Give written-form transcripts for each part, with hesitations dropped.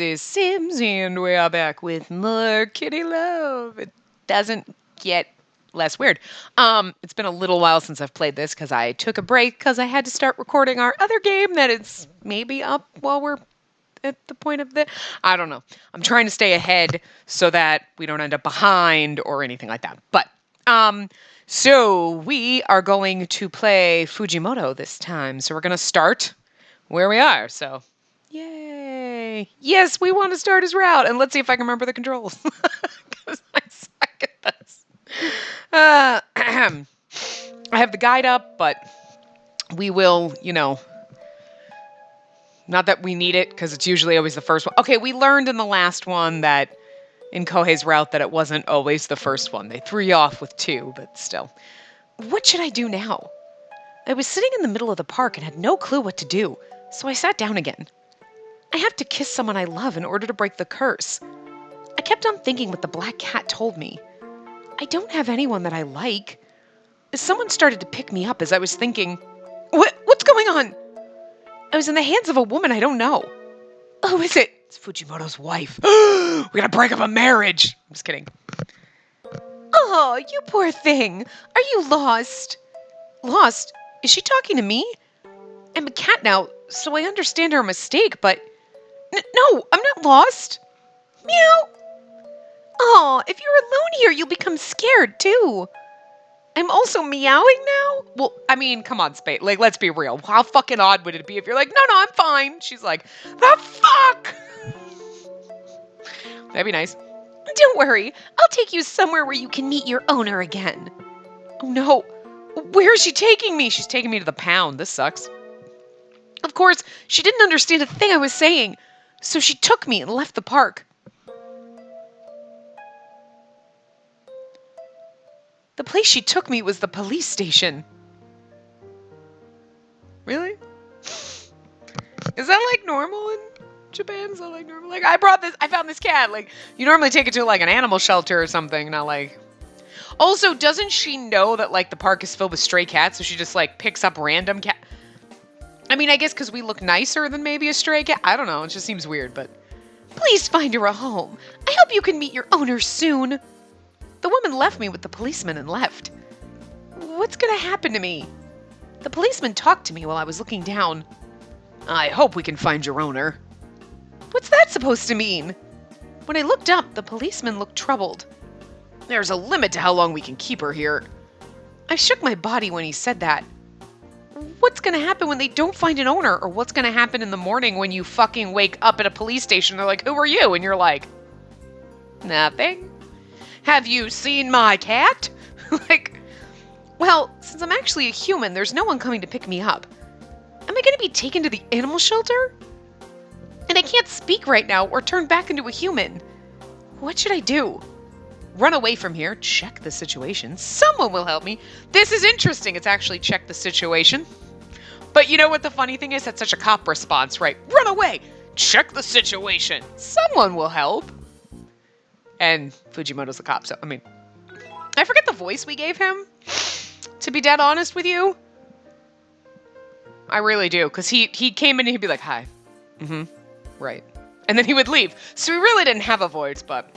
this is Sims, and we are back with more kitty love. It doesn't get less weird. It's been a little while since I've played this because I took a break because I had to start recording our other game that is maybe up while we're at the point of the... I don't know. I'm trying to stay ahead so that we don't end up behind or anything like that. But, so we are going to play Fujimoto this time. So we're going to start where we are. So, yay. Yes, we want to start his route. And let's see if I can remember the controls. Because I suck at this. I have the guide up, but we will, not that we need it, because it's usually always the first one. Okay, we learned in the last one that in Kohei's route that it wasn't always the first one. They threw you off with 2, but still. What should I do now? I was sitting in the middle of the park and had no clue what to do, so I sat down again. I have to kiss someone I love in order to break the curse. I kept on thinking what the black cat told me. I don't have anyone that I like. Someone started to pick me up as I was thinking, What's going on? I was in the hands of a woman I don't know. Who is it? It's Fujimoto's wife. We gotta break up a marriage. I'm just kidding. Oh, you poor thing. Are you lost? Lost? Is she talking to me? I'm a cat now, so I understand her mistake, but... No, I'm not lost. Meow. Oh, if you're alone here, you'll become scared, too. I'm also meowing now? Well, I mean, come on, Spade. Like, let's be real. How fucking odd would it be if you're like, no, I'm fine. She's like, the fuck? That'd be nice. Don't worry. I'll take you somewhere where you can meet your owner again. Oh, no. Where is she taking me? She's taking me to the pound. This sucks. Of course, she didn't understand a thing I was saying, so she took me and left the park. The place she took me was the police station. Really? Is that like normal in Japan? Is that like normal? Like, I found this cat. Like, you normally take it to like an animal shelter or something, not like... Also, doesn't she know that like the park is filled with stray cats, so she just like picks up random cat? I mean, I guess because we look nicer than maybe a stray cat. I don't know. It just seems weird, but... Please find her a home. I hope you can meet your owner soon. The woman left me with the policeman and left. What's gonna happen to me? The policeman talked to me while I was looking down. I hope we can find your owner. What's that supposed to mean? When I looked up, the policeman looked troubled. There's a limit to how long we can keep her here. I shook my body when he said that. What's gonna happen when they don't find an owner? Or what's gonna happen in the morning when you fucking wake up at a police station? They're like, who are you? And you're like, nothing. Have you seen my cat? Like, well, since I'm actually a human, there's no one coming to pick me up. Am I going to be taken to the animal shelter? And I can't speak right now or turn back into a human. What should I do? Run away from here, check the situation. Someone will help me. This is interesting. It's actually check the situation. But you know what the funny thing is? That's such a cop response, right? Run away, check the situation. Someone will help. And Fujimoto's the cop, so, I mean... I forget the voice we gave him, to be dead honest with you. I really do, because he came in and he'd be like, hi. Mm-hmm. Right. And then he would leave. So he really didn't have a voice, but...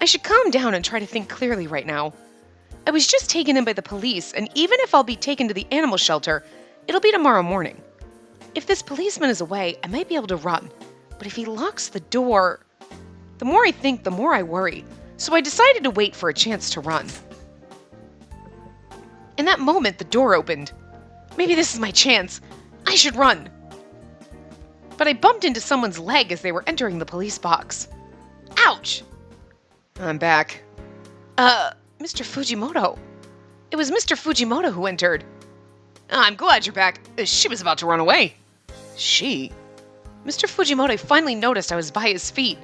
I should calm down and try to think clearly right now. I was just taken in by the police, and even if I'll be taken to the animal shelter, it'll be tomorrow morning. If this policeman is away, I might be able to run. But if he locks the door... The more I think, the more I worry. So I decided to wait for a chance to run. In that moment, the door opened. Maybe this is my chance. I should run. But I bumped into someone's leg as they were entering the police box. Ouch! I'm back. Mr. Fujimoto. It was Mr. Fujimoto who entered. I'm glad you're back. She was about to run away. She? Mr. Fujimoto finally noticed I was by his feet.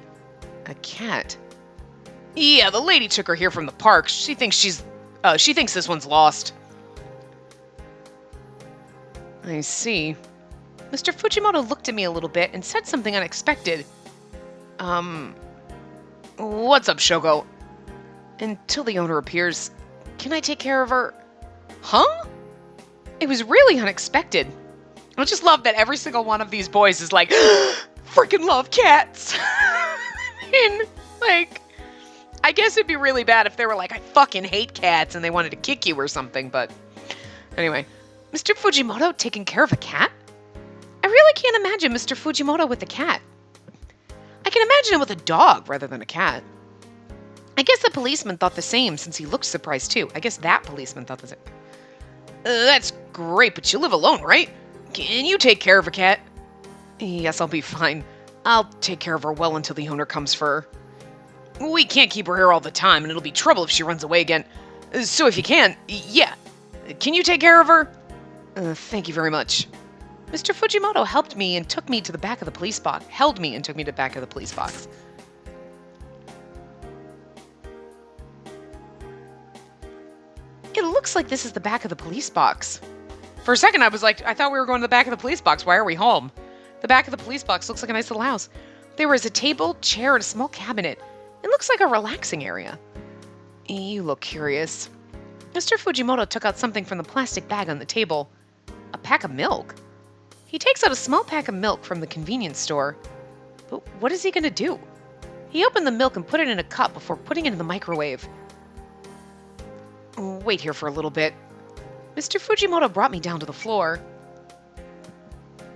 A cat? Yeah, the lady took her here from the park. She thinks this one's lost. I see. Mr. Fujimoto looked at me a little bit and said something unexpected. What's up, Shogo? Until the owner appears, can I take care of her? Huh? It was really unexpected. I just love that every single one of these boys is like, freaking love cats. And, like, I guess it'd be really bad if they were like, I fucking hate cats and they wanted to kick you or something, but anyway. Mr. Fujimoto taking care of a cat? I really can't imagine Mr. Fujimoto with a cat. I can imagine him with a dog rather than a cat. I guess the policeman thought the same since he looked surprised too. I guess that policeman thought the same. That's great, but you live alone, right? Can you take care of a cat? Yes, I'll be fine. I'll take care of her well until the owner comes for her. We can't keep her here all the time, and it'll be trouble if she runs away again. So if you can, yeah. Can you take care of her? Thank you very much. Mr. Fujimoto helped me and took me to the back of the police box. Held me and took me to the back of the police box. It looks like this is the back of the police box. For a second, I was like, I thought we were going to the back of the police box. Why are we home? The back of the police box looks like a nice little house. There was a table, chair, and a small cabinet. It looks like a relaxing area. You look curious. Mr. Fujimoto took out something from the plastic bag on the table. A pack of milk. He takes out a small pack of milk from the convenience store. But what is he going to do? He opened the milk and put it in a cup before putting it in the microwave. Wait here for a little bit. Mr. Fujimoto brought me down to the floor.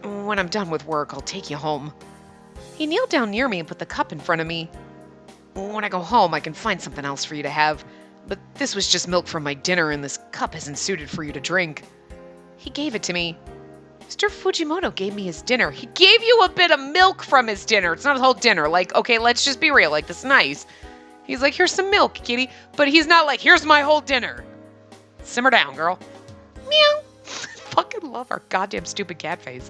When I'm done with work, I'll take you home. He kneeled down near me and put the cup in front of me. When I go home, I can find something else for you to have. But this was just milk from my dinner, and this cup isn't suited for you to drink. He gave it to me. Mr. Fujimoto gave me his dinner. He gave you a bit of milk from his dinner. It's not his whole dinner. Like, okay, let's just be real. Like, this is nice. He's like, here's some milk, kitty. But he's not like, here's my whole dinner. Simmer down, girl. Meow. Fucking love our goddamn stupid cat face.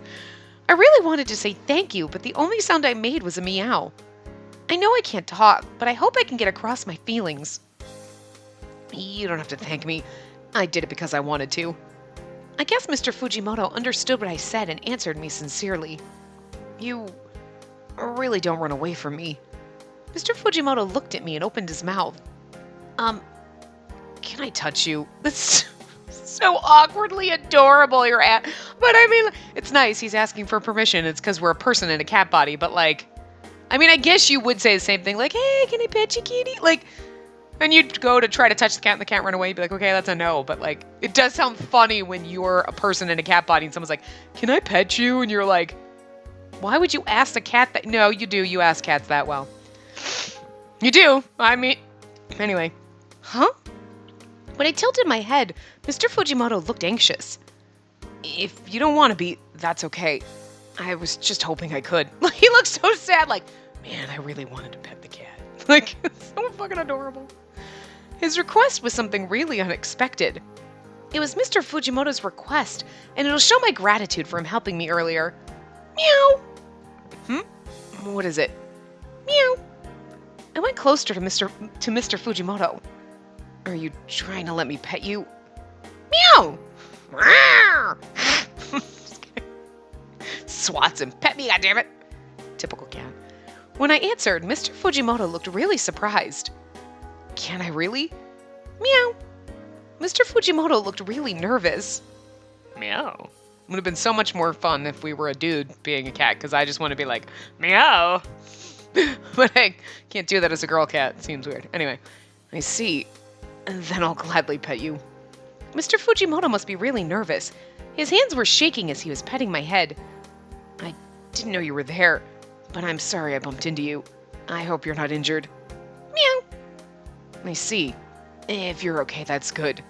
I really wanted to say thank you, but the only sound I made was a meow. I know I can't talk, but I hope I can get across my feelings. You don't have to thank me. I did it because I wanted to. I guess Mr. Fujimoto understood what I said and answered me sincerely. You really don't run away from me. Mr. Fujimoto looked at me and opened his mouth. Can I touch you? That's so awkwardly adorable, you're at. But I mean, it's nice. He's asking for permission. It's because we're a person in a cat body. But like, I mean, I guess you would say the same thing. Like, hey, can I pet you, kitty? Like, and you'd go to try to touch the cat and the cat run away. You'd be like, okay, that's a no. But like, it does sound funny when you're a person in a cat body and someone's like, can I pet you? And you're like, why would you ask the cat that? No, you do. You ask cats that well. You do. I mean, anyway. Huh? When I tilted my head, Mr. Fujimoto looked anxious. If you don't want to be, that's okay. I was just hoping I could. He looked so sad, like, man, I really wanted to pet the cat. Like, it's so fucking adorable. His request was something really unexpected. It was Mr. Fujimoto's request, and it'll show my gratitude for him helping me earlier. Meow. What is it? Meow. I went closer to Mr. Fujimoto. Are you trying to let me pet you? Meow! Swats him. Pet me, goddammit. Typical cat. When I answered, Mr. Fujimoto looked really surprised. Can I really? Meow. Mr. Fujimoto looked really nervous. Meow. Would have been so much more fun if we were a dude being a cat, because I just want to be like, meow. But I can't do that as a girl cat. It seems weird. Anyway, I see. And then I'll gladly pet you. Mr. Fujimoto must be really nervous. His hands were shaking as he was petting my head. I didn't know you were there, but I'm sorry I bumped into you. I hope you're not injured. Meow. I see. If you're okay, that's good.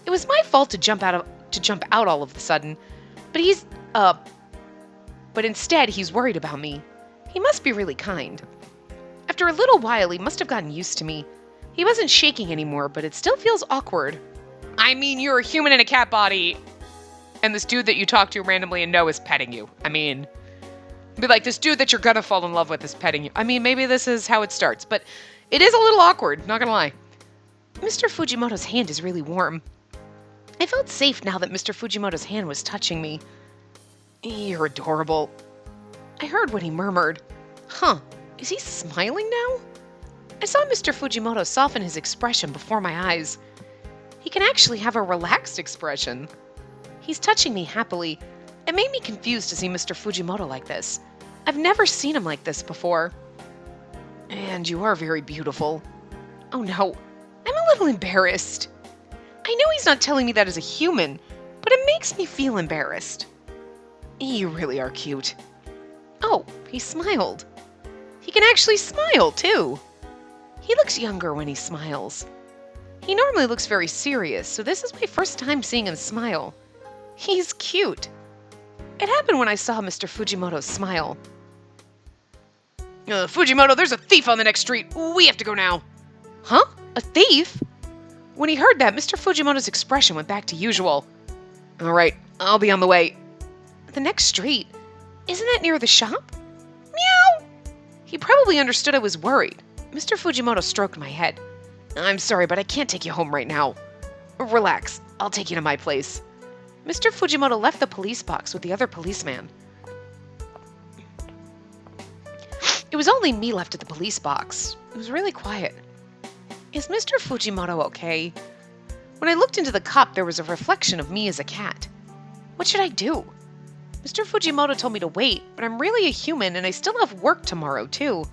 It was my fault to jump out all of a sudden, but instead he's worried about me. He must be really kind. After a little while, he must have gotten used to me. He wasn't shaking anymore, but it still feels awkward. I mean, you're a human in a cat body, and this dude that you talk to randomly and know is petting you. I mean, be like, this dude that you're gonna fall in love with is petting you. I mean, maybe this is how it starts, but it is a little awkward, not gonna lie. Mr. Fujimoto's hand is really warm. I felt safe now that Mr. Fujimoto's hand was touching me. You're adorable. I heard what he murmured. Huh, is he smiling now? I saw Mr. Fujimoto soften his expression before my eyes. He can actually have a relaxed expression. He's touching me happily. It made me confused to see Mr. Fujimoto like this. I've never seen him like this before. And you are very beautiful. Oh no, I'm a little embarrassed. I know he's not telling me that as a human, but it makes me feel embarrassed. You really are cute. Oh, he smiled. He can actually smile, too. He looks younger when he smiles. He normally looks very serious, so this is my first time seeing him smile. He's cute. It happened when I saw Mr. Fujimoto smile. Fujimoto, there's a thief on the next street. We have to go now. Huh? A thief? When he heard that, Mr. Fujimoto's expression went back to usual. All right, I'll be on the way. The next street? Isn't that near the shop? Meow! He probably understood I was worried. Mr. Fujimoto stroked my head. I'm sorry, but I can't take you home right now. Relax, I'll take you to my place. Mr. Fujimoto left the police box with the other policeman. It was only me left at the police box. It was really quiet. Is Mr. Fujimoto okay? When I looked into the cup, there was a reflection of me as a cat. What should I do? Mr. Fujimoto told me to wait, but I'm really a human and I still have work tomorrow, too.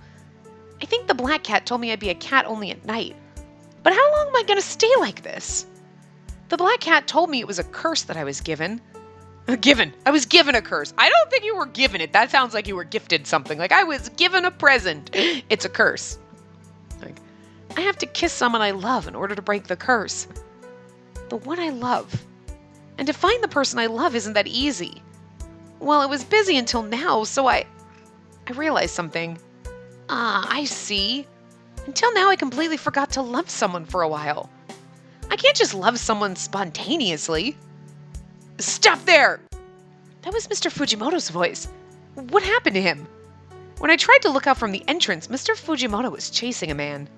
I think the black cat told me I'd be a cat only at night. But how long am I going to stay like this? The black cat told me it was a curse that I was given. I was given a curse. I don't think you were given it. That sounds like you were gifted something. Like I was given a present. It's a curse. Like, I have to kiss someone I love in order to break the curse. The one I love. And to find the person I love isn't that easy. Well, it was busy until now, so I realized something. I see. Until now, I completely forgot to love someone for a while. I can't just love someone spontaneously. Stop there! That was Mr. Fujimoto's voice. What happened to him? When I tried to look out from the entrance, Mr. Fujimoto was chasing a man.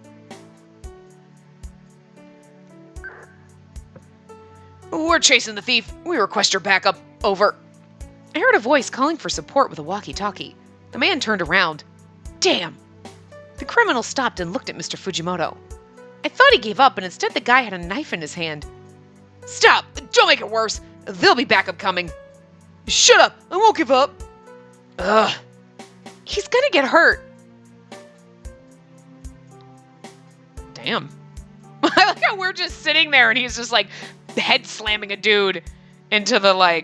We're chasing the thief. We request your backup. Over. I heard a voice calling for support with a walkie-talkie. The man turned around. Damn! The criminal stopped and looked at Mr. Fujimoto. I thought he gave up, but instead the guy had a knife in his hand. Stop! Don't make it worse! There'll be backup coming. Shut up! I won't give up! Ugh. He's gonna get hurt. Damn. I like how we're just sitting there and he's just like head slamming a dude into the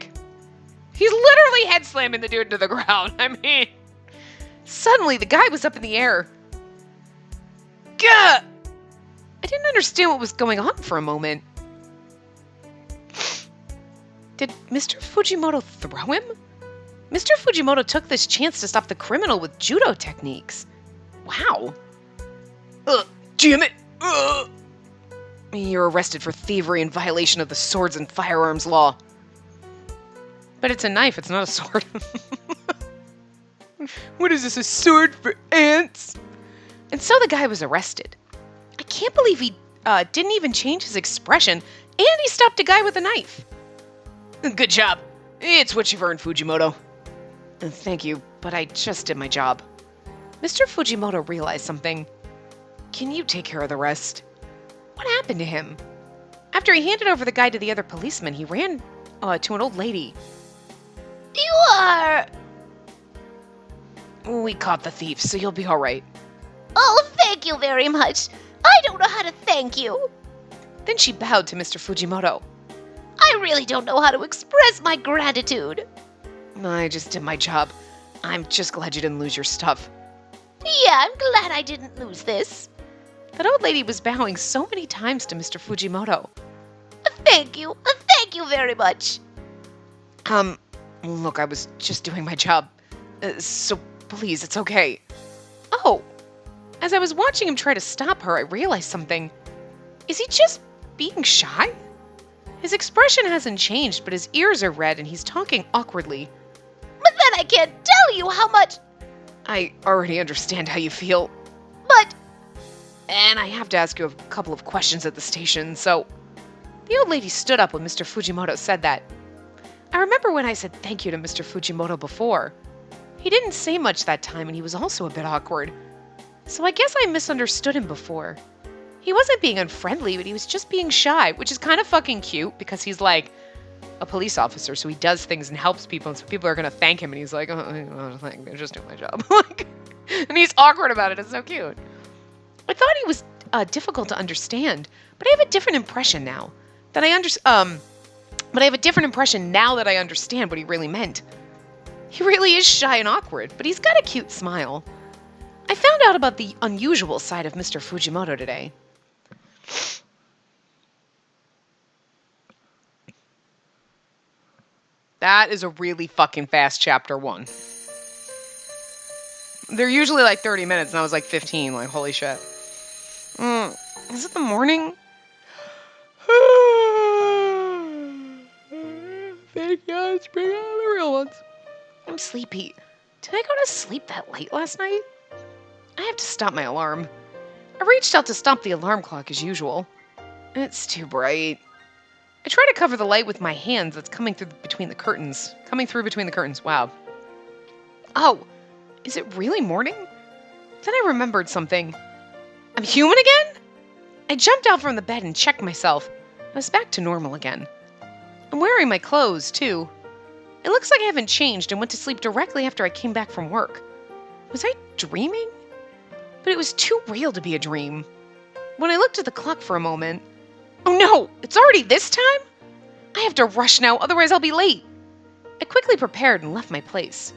he's literally head slamming the dude into the ground. I mean, suddenly the guy was up in the air. Gah! I didn't understand what was going on for a moment. Did Mr. Fujimoto throw him? Mr. Fujimoto took this chance to stop the criminal with judo techniques. Wow. Damn it! You're arrested for thievery in violation of the swords and firearms law. But it's a knife, it's not a sword. What is this, a sword for ants? And so the guy was arrested. I can't believe he didn't even change his expression, and he stopped a guy with a knife. Good job. It's what you've earned, Fujimoto. Thank you, but I just did my job. Mr. Fujimoto realized something. Can you take care of the rest? What happened to him? After he handed over the guy to the other policeman, he ran to an old lady. You are... We caught the thief, so you'll be all right. Oh, thank you very much. I don't know how to thank you. Then she bowed to Mr. Fujimoto. I really don't know how to express my gratitude. I just did my job. I'm just glad you didn't lose your stuff. Yeah, I'm glad I didn't lose this. That old lady was bowing so many times to Mr. Fujimoto. Thank you very much. Look, I was just doing my job. So please, it's okay. Oh, as I was watching him try to stop her, I realized something. Is he just being shy? His expression hasn't changed, but his ears are red and he's talking awkwardly. But then I can't tell you how much... I already understand how you feel. But... And I have to ask you a couple of questions at the station, so... The old lady stood up when Mr. Fujimoto said that. I remember when I said thank you to Mr. Fujimoto before. He didn't say much that time and he was also a bit awkward. So I guess I misunderstood him before. He wasn't being unfriendly, but he was just being shy, which is kind of fucking cute because he's like, a police officer, so he does things and helps people, and so people are going to thank him, and he's like, oh, thank you, just doing my job. And he's awkward about it. It's so cute. I thought he was difficult to understand, but I have a different impression now that I understand what he really meant. He really is shy and awkward, but he's got a cute smile. I found out about the unusual side of Mr. Fujimoto today. That is a really fucking fast chapter 1. They're usually like 30 minutes, and I was like 15. Like, holy shit. Is it the morning? Thank God, bring out the real ones. I'm sleepy. Did I go to sleep that late last night? I have to stop my alarm. I reached out to stop the alarm clock as usual. It's too bright. I try to cover the light with my hands that's coming through between the curtains. Wow. Oh, is it really morning? Then I remembered something. I'm human again? I jumped out from the bed and checked myself. I was back to normal again. I'm wearing my clothes, too. It looks like I haven't changed and went to sleep directly after I came back from work. Was I dreaming? But it was too real to be a dream. When I looked at the clock for a moment, oh no, it's already this time? I have to rush now, otherwise I'll be late. I quickly prepared and left my place.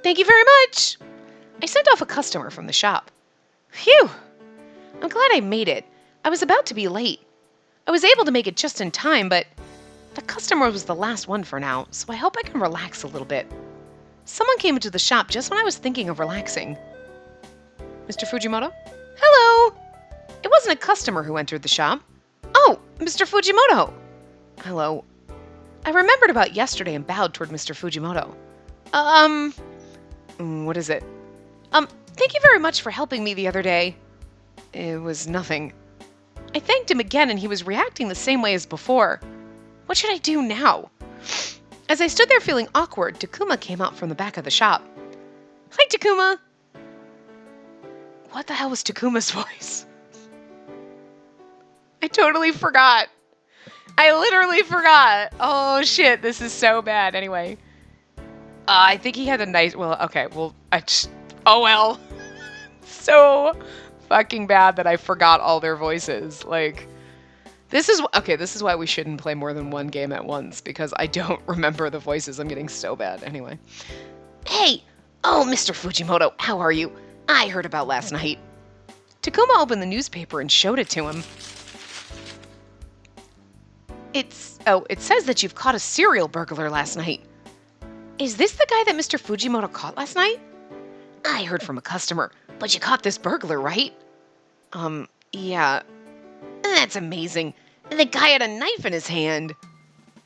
Thank you very much. I sent off a customer from the shop. Phew. I'm glad I made it. I was about to be late. I was able to make it just in time, but the customer was the last one for now, so I hope I can relax a little bit. Someone came into the shop just when I was thinking of relaxing. Mr. Fujimoto? Hello! It wasn't a customer who entered the shop. Oh, Mr. Fujimoto! Hello. I remembered about yesterday and bowed toward Mr. Fujimoto. What is it? Thank you very much for helping me the other day. It was nothing. I thanked him again and he was reacting the same way as before. What should I do now? As I stood there feeling awkward, Takuma came out from the back of the shop. Hi, Takuma! What the hell was Takuma's voice? I totally forgot. I literally forgot. Oh shit, this is so bad. Anyway. I think he had a nice, oh well. So fucking bad that I forgot all their voices. Like, this is why we shouldn't play more than one game at once, because I don't remember the voices. I'm getting so bad. Anyway. Hey! Oh, Mr. Fujimoto, how are you? I heard about last night. Takuma opened the newspaper and showed it to him. It says that you've caught a serial burglar last night. Is this the guy that Mr. Fujimoto caught last night? I heard from a customer, but you caught this burglar, right? Yeah. That's amazing. The guy had a knife in his hand.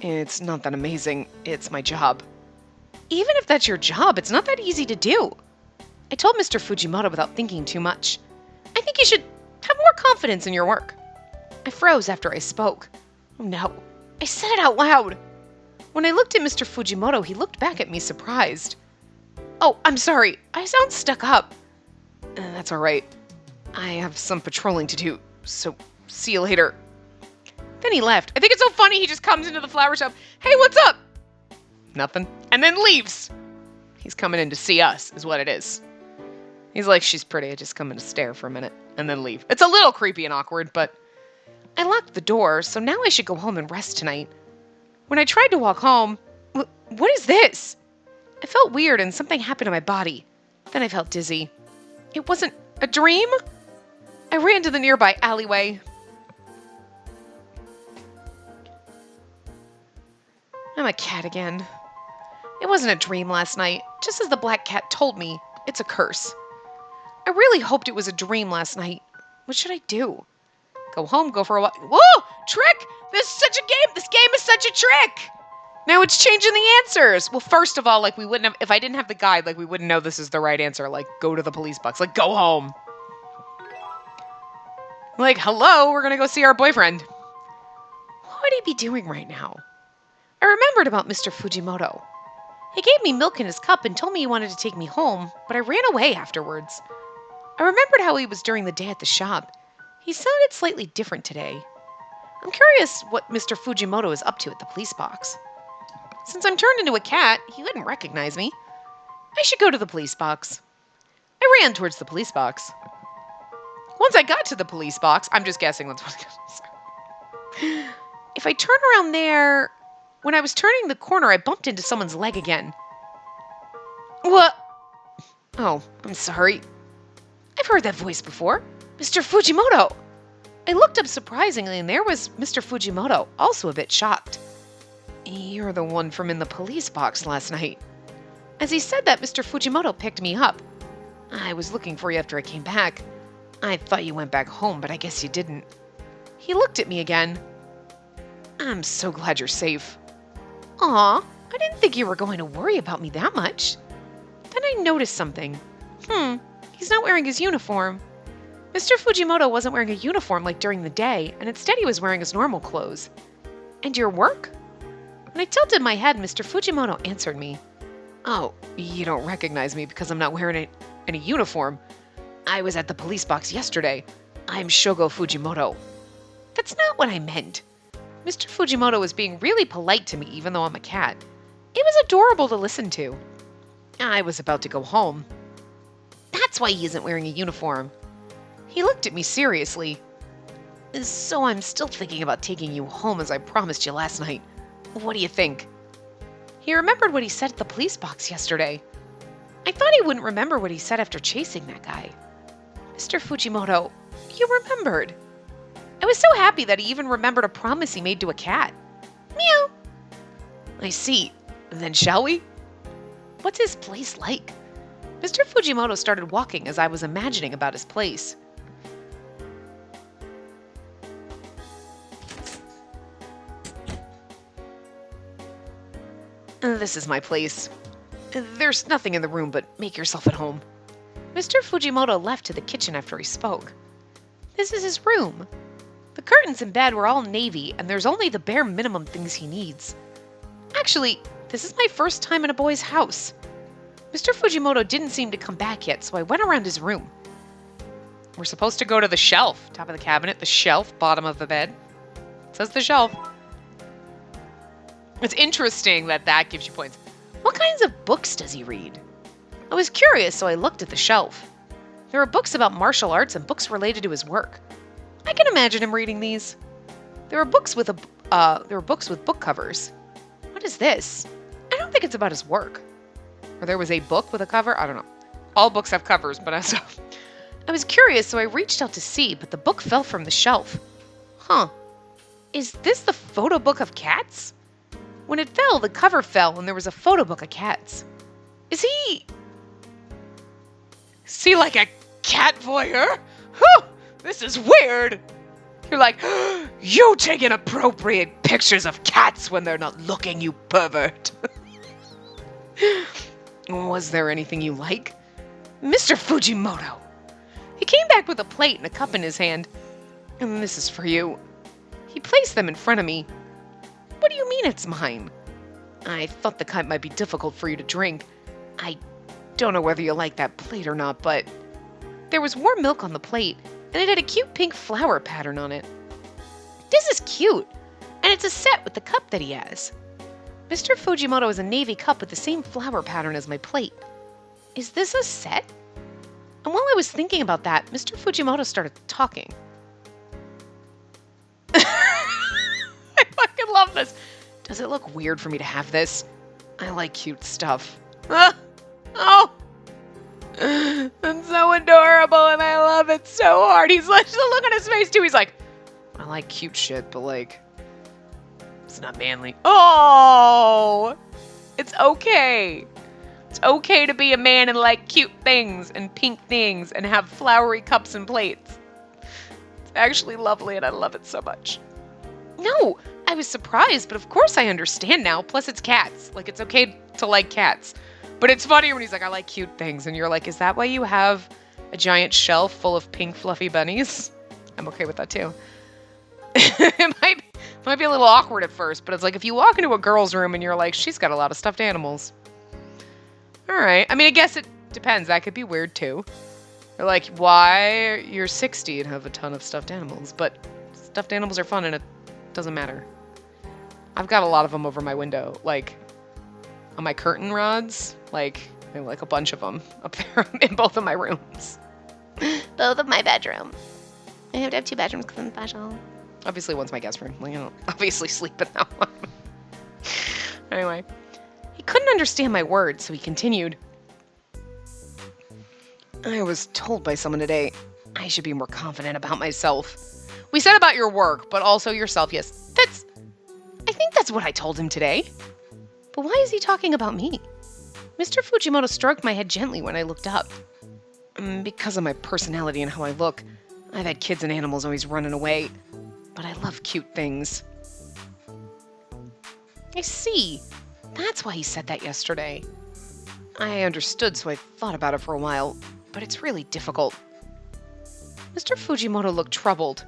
It's not that amazing. It's my job. Even if that's your job, it's not that easy to do. I told Mr. Fujimoto without thinking too much. I think you should have more confidence in your work. I froze after I spoke. Oh no, I said it out loud. When I looked at Mr. Fujimoto, he looked back at me surprised. Oh, I'm sorry, I sound stuck up. That's all right. I have some patrolling to do, so see you later. Then he left. I think it's so funny he just comes into the flower shop. Hey, what's up? Nothing. And then leaves. He's coming in to see us, is what it is. He's like, she's pretty, I just come in to stare for a minute, and then leave. It's a little creepy and awkward, but I locked the door, so now I should go home and rest tonight. When I tried to walk home, what is this? I felt weird and something happened to my body. Then I felt dizzy. It wasn't a dream? I ran to the nearby alleyway. I'm a cat again. It wasn't a dream last night. Just as the black cat told me, it's a curse. I really hoped it was a dream last night. What should I do? Go home, go for a walk. Whoa! Trick! This is such a game! This game is such a trick! Now it's changing the answers! Well, first of all, like, we wouldn't have... If I didn't have the guide, like, we wouldn't know this is the right answer. Like, go to the police box. Like, go home. Like, hello, we're gonna go see our boyfriend. What would he be doing right now? I remembered about Mr. Fujimoto. He gave me milk in his cup and told me he wanted to take me home, but I ran away afterwards. I remembered how he was during the day at the shop. He sounded slightly different today. I'm curious what Mr. Fujimoto is up to at the police box. Since I'm turned into a cat, he wouldn't recognize me. I should go to the police box. I ran towards the police box. Once I got to the police box, I'm just guessing that's what I was. If I turn around there, when I was turning the corner, I bumped into someone's leg again. What? Oh, I'm sorry. I've heard that voice before. Mr. Fujimoto. I looked up surprisingly, and there was Mr. Fujimoto, also a bit shocked. You're the one from in the police box last night. As he said that, Mr. Fujimoto picked me up. I was looking for you after I came back. I thought you went back home, but I guess you didn't. He looked at me again. I'm so glad you're safe. Aw, I didn't think you were going to worry about me that much. Then I noticed something. He's not wearing his uniform. Mr. Fujimoto wasn't wearing a uniform like during the day, and instead he was wearing his normal clothes. And your work? When I tilted my head, Mr. Fujimoto answered me. Oh, you don't recognize me because I'm not wearing any uniform. I was at the police box yesterday. I'm Shogo Fujimoto. That's not what I meant. Mr. Fujimoto was being really polite to me even though I'm a cat. It was adorable to listen to. I was about to go home. That's why he isn't wearing a uniform. He looked at me seriously. So I'm still thinking about taking you home as I promised you last night. What do you think? He remembered what he said at the police box yesterday. I thought he wouldn't remember what he said after chasing that guy. Mr. Fujimoto, you remembered. I was so happy that he even remembered a promise he made to a cat. Meow. I see. Then shall we? What's his place like? Mr. Fujimoto started walking as I was imagining about his place. This is my place. There's nothing in the room, but make yourself at home. Mr. Fujimoto left to the kitchen after he spoke. This is his room. The curtains in bed were all navy, and there's only the bare minimum things he needs. Actually, this is my first time in a boy's house. Mr. Fujimoto didn't seem to come back yet, so I went around his room. We're supposed to go to the shelf. Top of the cabinet, the shelf, bottom of the bed. It says the shelf. It's interesting that gives you points. What kinds of books does he read? I was curious, so I looked at the shelf. There were books about martial arts and books related to his work. I can imagine him reading these. There were books with book covers. What is this? I don't think it's about his work. Or there was a book with a cover? I don't know. All books have covers, but I was curious, so I reached out to see, but the book fell from the shelf. Huh. Is this the photo book of cats? When it fell, the cover fell, and there was a photo book of cats. Is he like a cat voyeur? Whew, this is weird. You're like, you take inappropriate pictures of cats when they're not looking, you pervert. Was there anything you like? Mr. Fujimoto. He came back with a plate and a cup in his hand. And this is for you. He placed them in front of me. What do you mean it's mine? I thought the cup might be difficult for you to drink. I don't know whether you like that plate or not, but there was warm milk on the plate, and it had a cute pink flower pattern on it. This is cute, and it's a set with the cup that he has. Mr. Fujimoto has a navy cup with the same flower pattern as my plate. Is this a set? And while I was thinking about that, Mr. Fujimoto started talking. I fucking love this. Does it look weird for me to have this? I like cute stuff. Oh! It's so adorable and I love it so hard. He's like, look at his face too. He's like, I like cute shit, but like, it's not manly. Oh! It's okay. It's okay to be a man and like cute things and pink things and have flowery cups and plates. It's actually lovely and I love it so much. No, I was surprised, but of course I understand now. Plus it's cats. Like, it's okay to like cats. But it's funny when he's like, I like cute things. And you're like, is that why you have a giant shelf full of pink fluffy bunnies? I'm okay with that too. It might be a little awkward at first, but it's like if you walk into a girl's room and you're like, she's got a lot of stuffed animals. All right. I mean, I guess it depends. That could be weird too. They're like, why? You're 60 and have a ton of stuffed animals. But stuffed animals are fun and it doesn't matter. I've got a lot of them over my window. Like, on my curtain rods. Like, I have like a bunch of them up there in both of my rooms. Both of my bedroom. I have to have 2 bedrooms because I'm special. Obviously, one's my guest room. Like, I don't obviously sleep in that one. Anyway. He couldn't understand my words, so he continued. I was told by someone today I should be more confident about myself. We said about your work, but also yourself. Yes, I think that's what I told him today. But why is he talking about me? Mr. Fujimoto stroked my head gently when I looked up. Because of my personality and how I look, I've had kids and animals always running away. But I love cute things. I see. That's why he said that yesterday. I understood, so I thought about it for a while, but it's really difficult. Mr. Fujimoto looked troubled.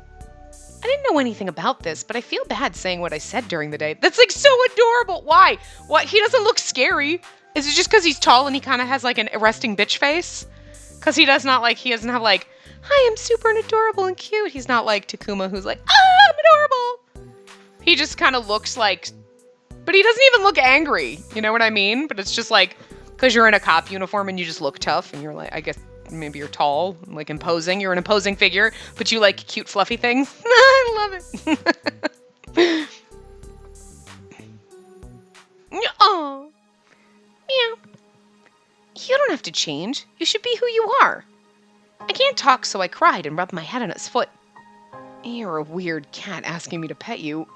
I didn't know anything about this, but I feel bad saying what I said during the day. That's like so adorable. Why? What? He doesn't look scary. Is it just because he's tall and he kind of has like an resting bitch face? Because he doesn't have like, hi, I'm super and adorable and cute. He's not like Takuma who's like, I'm adorable. He just kind of looks like, but he doesn't even look angry. You know what I mean? But it's just like, because you're in a cop uniform and you just look tough and you're like, I guess maybe you're tall, like imposing. You're an imposing figure, but you like cute fluffy things. I love it. Oh. Meow. You don't have to change. You should be who you are. I can't talk, so I cried and rubbed my head on his foot. You're a weird cat asking me to pet you.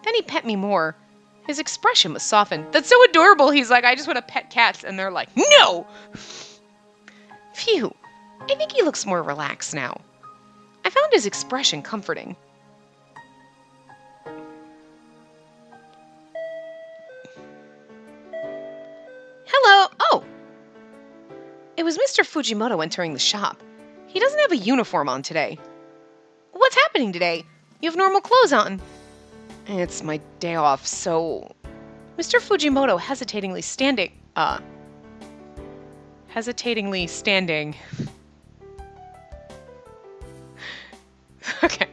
Then he pet me more. His expression was softened. That's so adorable. He's like, I just want to pet cats. And they're like, no! Phew. I think he looks more relaxed now. I found his expression comforting. Hello. Oh. It was Mr. Fujimoto entering the shop. He doesn't have a uniform on today. What's happening today? You have normal clothes on. It's my day off, so... Mr. Fujimoto hesitatingly standing... Okay.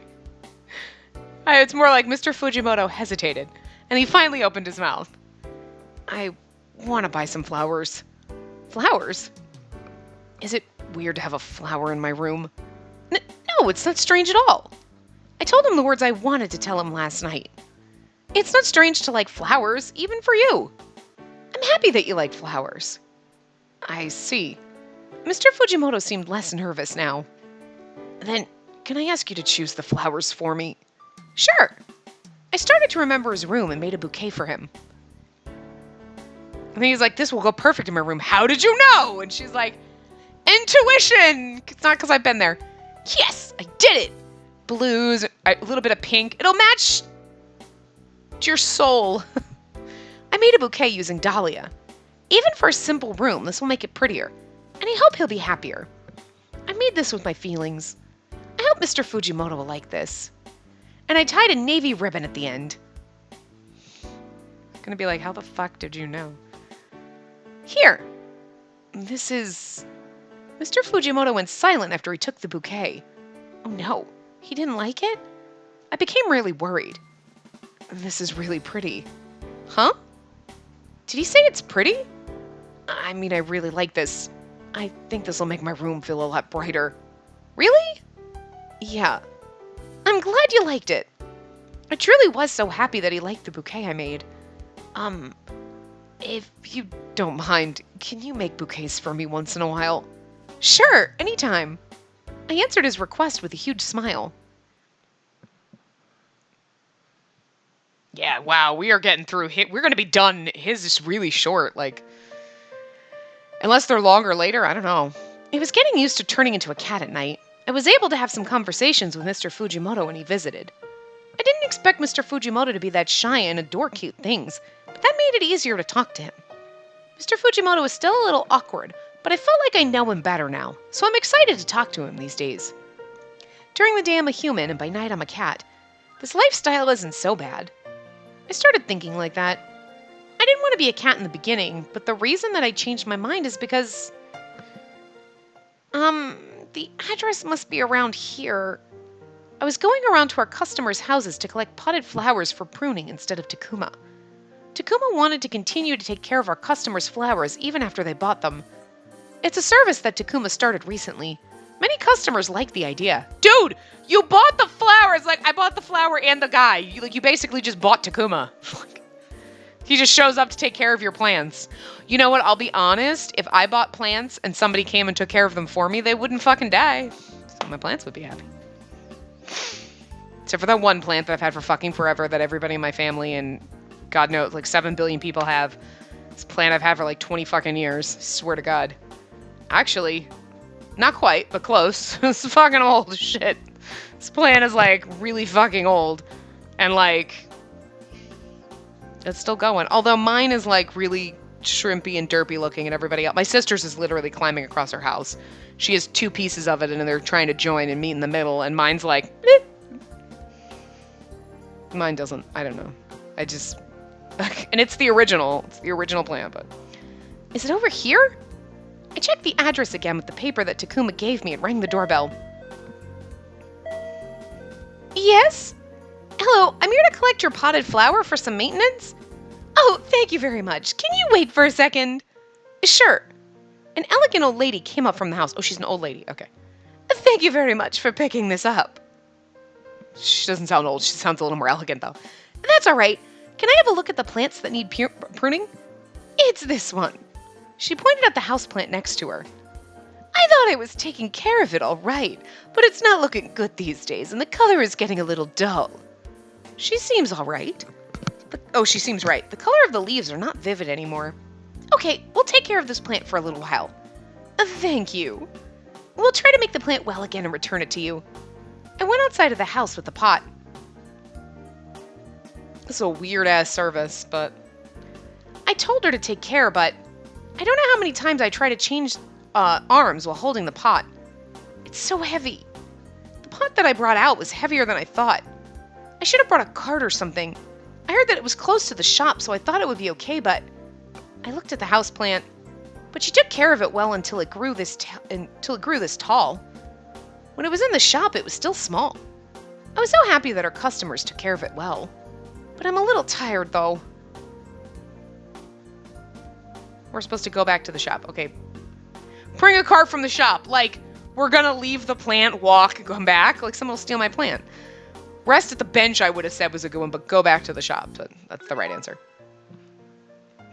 It's more like Mr. Fujimoto hesitated, and he finally opened his mouth. I want to buy some flowers. Flowers? Is it weird to have a flower in my room? No, it's not strange at all. I told him the words I wanted to tell him last night. It's not strange to like flowers, even for you. I'm happy that you like flowers. I see. Mr. Fujimoto seemed less nervous now. Then, can I ask you to choose the flowers for me? Sure. I started to remember his room and made a bouquet for him. And he's like, this will go perfect in my room. How did you know? And she's like, intuition! It's not because I've been there. Yes, I did it! Blues, a little bit of pink. It'll match your soul. I made a bouquet using dahlia. Even for a simple room, this will make it prettier. And I hope he'll be happier. I made this with my feelings. I hope Mr. Fujimoto will like this. And I tied a navy ribbon at the end. I'm gonna be like, how the fuck did you know? Here. This is... Mr. Fujimoto went silent after he took the bouquet. Oh no, he didn't like it? I became really worried. This is really pretty. Huh? Did he say it's pretty? I mean, I really like this. I think this will make my room feel a lot brighter. Really? Yeah. I'm glad you liked it. I truly was so happy that he liked the bouquet I made. If you don't mind, can you make bouquets for me once in a while? Sure, anytime. I answered his request with a huge smile. Yeah, wow, we are getting through. We're going to be done. His is really short, like... Unless they're longer later, I don't know. I was getting used to turning into a cat at night. I was able to have some conversations with Mr. Fujimoto when he visited. I didn't expect Mr. Fujimoto to be that shy and adore cute things, but that made it easier to talk to him. Mr. Fujimoto is still a little awkward, but I felt like I know him better now, so I'm excited to talk to him these days. During the day I'm a human, and by night I'm a cat. This lifestyle isn't so bad. I started thinking like that. I didn't want to be a cat in the beginning, but the reason that I changed my mind is because... the address must be around here. I was going around to our customers' houses to collect potted flowers for pruning instead of Takuma. Takuma wanted to continue to take care of our customers' flowers even after they bought them. It's a service that Takuma started recently. Many customers like the idea. Dude, you bought the flowers! Like, I bought the flower and the guy. You basically just bought Takuma. He just shows up to take care of your plants. You know what? I'll be honest. If I bought plants and somebody came and took care of them for me, they wouldn't fucking die. So my plants would be happy. Except for that one plant that I've had for fucking forever that everybody in my family and God knows, like 7 billion people have. This plant I've had for like 20 fucking years. I swear to God. Actually, not quite, but close. It's fucking old as shit. This plant is like really fucking old. And like... it's still going. Although mine is like really shrimpy and derpy looking and everybody else. My sister's is literally climbing across her house. She has 2 pieces of it and they're trying to join and meet in the middle. And mine's like, eh. Mine doesn't. I don't know. I just, and it's the original. It's the original plant, but. Is it over here? I checked the address again with the paper that Takuma gave me and rang the doorbell. Yes? Hello, I'm here to collect your potted flower for some maintenance. Oh, thank you very much. Can you wait for a second? Sure. An elegant old lady came up from the house. Oh, she's an old lady. Okay. Thank you very much for picking this up. She doesn't sound old. She sounds a little more elegant, though. That's all right. Can I have a look at the plants that need pruning? It's this one. She pointed at the houseplant next to her. I thought I was taking care of it all right, but it's not looking good these days, and the color is getting a little dull. She seems all right. She seems right. The color of the leaves are not vivid anymore. Okay, we'll take care of this plant for a little while. Thank you. We'll try to make the plant well again and return it to you. I went outside of the house with the pot. This is a weird-ass service, but... I told her to take care, but I don't know how many times I try to change arms while holding the pot. It's so heavy. The pot that I brought out was heavier than I thought. I should have brought a cart or something. I heard that it was close to the shop, so I thought it would be okay, but I looked at the houseplant. But she took care of it well until it grew this tall. When it was in the shop, it was still small. I was so happy that her customers took care of it well. But I'm a little tired, though. We're supposed to go back to the shop. Okay. Bring a cart from the shop. Like, we're gonna leave the plant, walk, and come back. Like, someone will steal my plant. Rest at the bench, I would have said was a good one, but go back to the shop. But that's the right answer.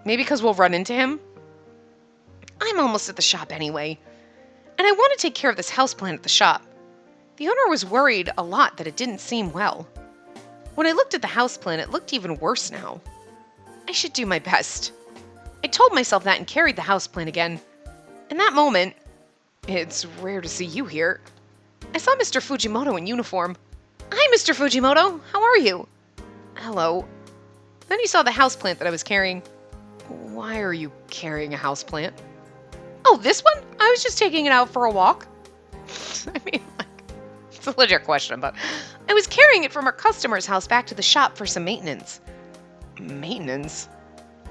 Maybe because we'll run into him? I'm almost at the shop anyway. And I want to take care of this houseplant at the shop. The owner was worried a lot that it didn't seem well. When I looked at the houseplant, it looked even worse now. I should do my best. I told myself that and carried the houseplant again. In that moment, it's rare to see you here. I saw Mr. Fujimoto in uniform. Hi, Mr. Fujimoto. How are you? Hello. Then he saw the houseplant that I was carrying. Why are you carrying a houseplant? Oh, this one? I was just taking it out for a walk. I mean, like, it's a legit question, but I was carrying it from our customer's house back to the shop for some maintenance. Maintenance?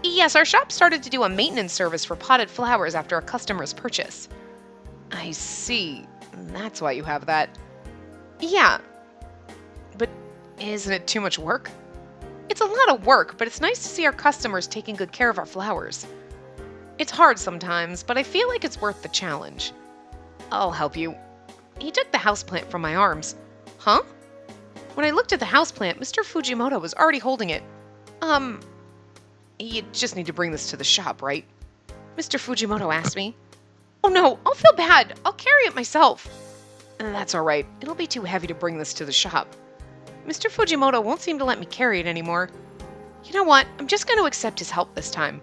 Yes, our shop started to do a maintenance service for potted flowers after a customer's purchase. I see. That's why you have that. Yeah. But isn't it too much work? It's a lot of work, but it's nice to see our customers taking good care of our flowers. It's hard sometimes, but I feel like it's worth the challenge. I'll help you. He took the houseplant from my arms. Huh? When I looked at the houseplant, Mr. Fujimoto was already holding it. You just need to bring this to the shop, right? Mr. Fujimoto asked me. Oh no, I'll feel bad. I'll carry it myself. That's all right. It'll be too heavy to bring this to the shop. Mr. Fujimoto won't seem to let me carry it anymore. You know what? I'm just going to accept his help this time.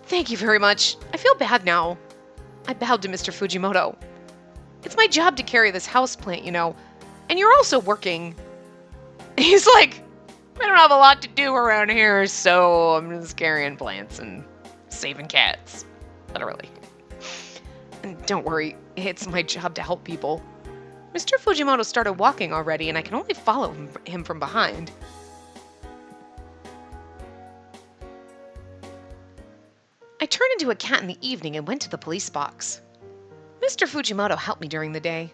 Thank you very much. I feel bad now. I bowed to Mr. Fujimoto. It's my job to carry this houseplant, you know, and you're also working. He's like, I don't have a lot to do around here, so I'm just carrying plants and saving cats. Literally. And don't worry, it's my job to help people. Mr. Fujimoto started walking already, and I can only follow him from behind. I turned into a cat in the evening and went to the police box. Mr. Fujimoto helped me during the day.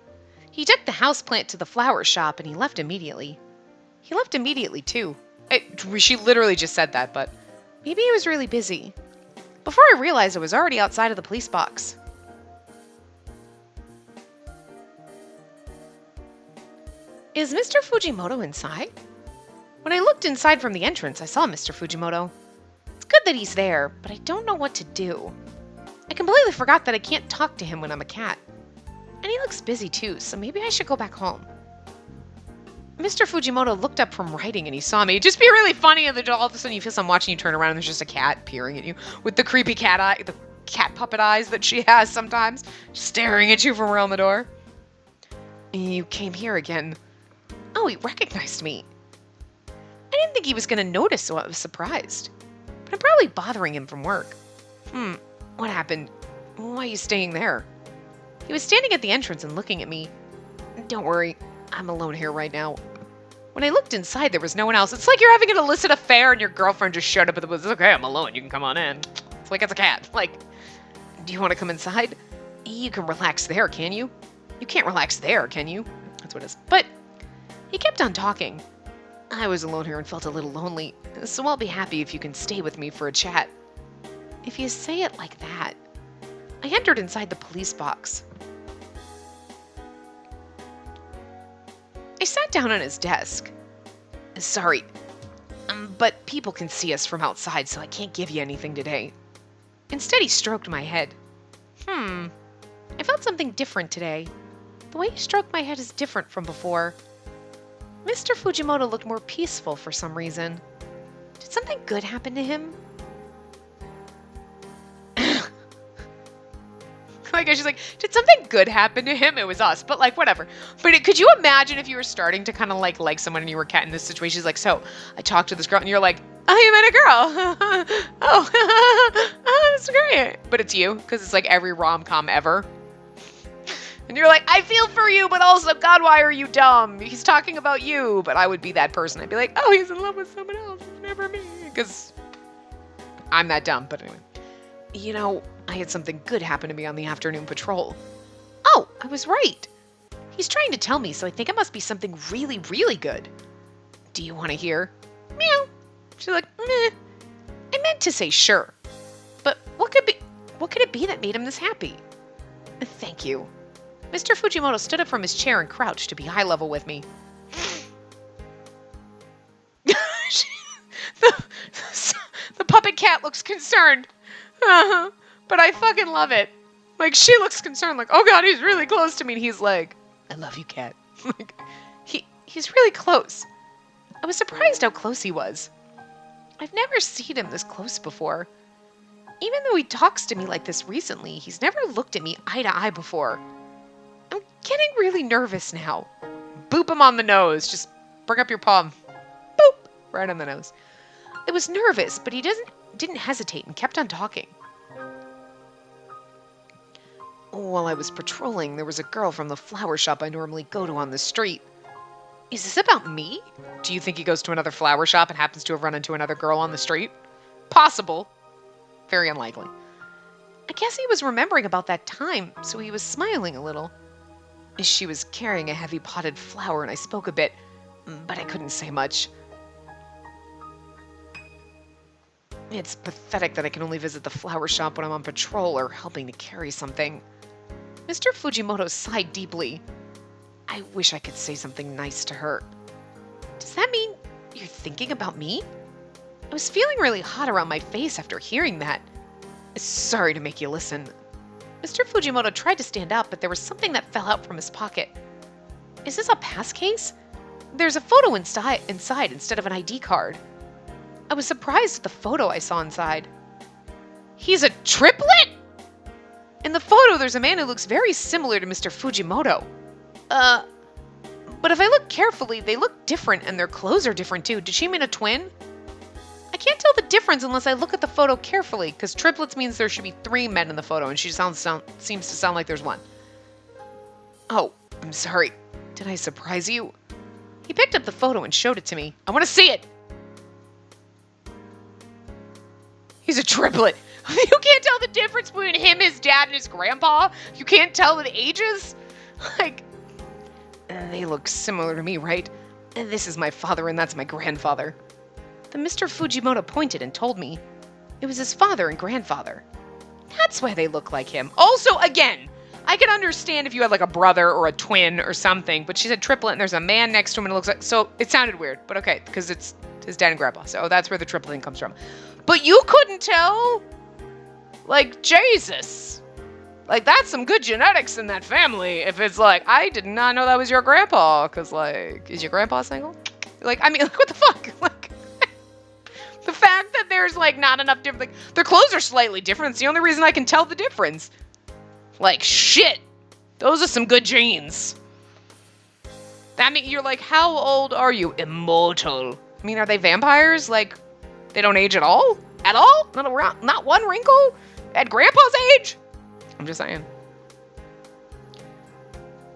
He took the houseplant to the flower shop and he left immediately. He left immediately, too. She literally just said that, but maybe he was really busy. Before I realized I was already outside of the police box. Is Mr. Fujimoto inside? When I looked inside from the entrance, I saw Mr. Fujimoto. It's good that he's there, but I don't know what to do. I completely forgot that I can't talk to him when I'm a cat. And he looks busy too, so maybe I should go back home. Mr. Fujimoto looked up from writing and he saw me. It'd just be really funny if all of a sudden you feel someone watching you turn around and there's just a cat peering at you with the creepy cat eye, the cat puppet eyes that she has sometimes, staring at you from around the door. You came here again. Oh, he recognized me. I didn't think he was going to notice, so I was surprised. But I'm probably bothering him from work. What happened? Why are you staying there? He was standing at the entrance and looking at me. Don't worry, I'm alone here right now. When I looked inside, there was no one else. It's like you're having an illicit affair and your girlfriend just showed up at the booth. It's okay, I'm alone, you can come on in. It's like it's a cat. Like, do you want to come inside? You can relax there, can you? You can't relax there, can you? That's what it is. But he kept on talking. I was alone here and felt a little lonely, so I'll be happy if you can stay with me for a chat. If you say it like that. I entered inside the police box. I sat down on his desk. Sorry, but people can see us from outside, so I can't give you anything today. Instead, he stroked my head. I felt something different today. The way he stroked my head is different from before. Mr. Fujimoto looked more peaceful for some reason. Did something good happen to him? Like, she's like, did something good happen to him? It was us, but like, whatever. But could you imagine if you were starting to kind of like someone and you were a cat in this situation? She's like, so I talked to this girl and you're like, oh, you met a girl. Oh, that's great. But it's you, because it's like every rom-com ever. And you're like, I feel for you, but also, God, why are you dumb? He's talking about you, but I would be that person. I'd be like, oh, he's in love with someone else. It's never me, because I'm that dumb. But anyway, you know, I had something good happen to me on the afternoon patrol. Oh, I was right. He's trying to tell me, so I think it must be something really, really good. Do you want to hear? Meow. She's like, meh. I meant to say sure. But what could it be that made him this happy? Thank you. Mr. Fujimoto stood up from his chair and crouched to be eye level with me. The puppet cat looks concerned. But I fucking love it. Like, she looks concerned, like, oh God, he's really close to me. And he's like, I love you, cat. Like, he's really close. I was surprised how close he was. I've never seen him this close before. Even though he talks to me like this recently, he's never looked at me eye to eye before. I'm getting really nervous now. Boop him on the nose. Just bring up your palm. Boop. Right on the nose. I was nervous, but he didn't hesitate and kept on talking. While I was patrolling, there was a girl from the flower shop I normally go to on the street. Is this about me? Do you think he goes to another flower shop and happens to have run into another girl on the street? Possible. Very unlikely. I guess he was remembering about that time, so he was smiling a little. She was carrying a heavy potted flower and I spoke a bit, but I couldn't say much. It's pathetic that I can only visit the flower shop when I'm on patrol or helping to carry something. Mr. Fujimoto sighed deeply. I wish I could say something nice to her. Does that mean you're thinking about me? I was feeling really hot around my face after hearing that. Sorry to make you listen. Mr. Fujimoto tried to stand up, but there was something that fell out from his pocket. Is this a pass case? There's a photo inside instead of an ID card. I was surprised at the photo I saw inside. He's a triplet? In the photo, there's a man who looks very similar to Mr. Fujimoto. But if I look carefully, they look different and their clothes are different too. Did she mean a twin? I can't tell the difference unless I look at the photo carefully, because triplets means there should be 3 men in the photo, and she seems to sound like there's 1. Oh, I'm sorry. Did I surprise you? He picked up the photo and showed it to me. I want to see it! He's a triplet! You can't tell the difference difference between him, his dad, and his grandpa? You can't tell the ages? Like, they look similar to me, right? This is my father and that's my grandfather. Then Mr. Fujimoto pointed and told me it was his father and grandfather. That's why they look like him. Also, again, I can understand if you had like a brother or a twin or something, but she said triplet and there's a man next to him and it looks like, so it sounded weird, but okay, because it's his dad and grandpa, so that's where the triplet thing comes from. But you couldn't tell? Like, Jesus. Like, that's some good genetics in that family. If it's like, I did not know that was your grandpa, because like, is your grandpa single? Like, I mean, like, what the fuck? Like, the fact that there's like not enough different, like, their clothes are slightly different. It's the only reason I can tell the difference. Like, shit. Those are some good genes. That means you're like, how old are you? Immortal. I mean, are they vampires? Like, they don't age at all? At all? Not one wrinkle? At grandpa's age? I'm just saying.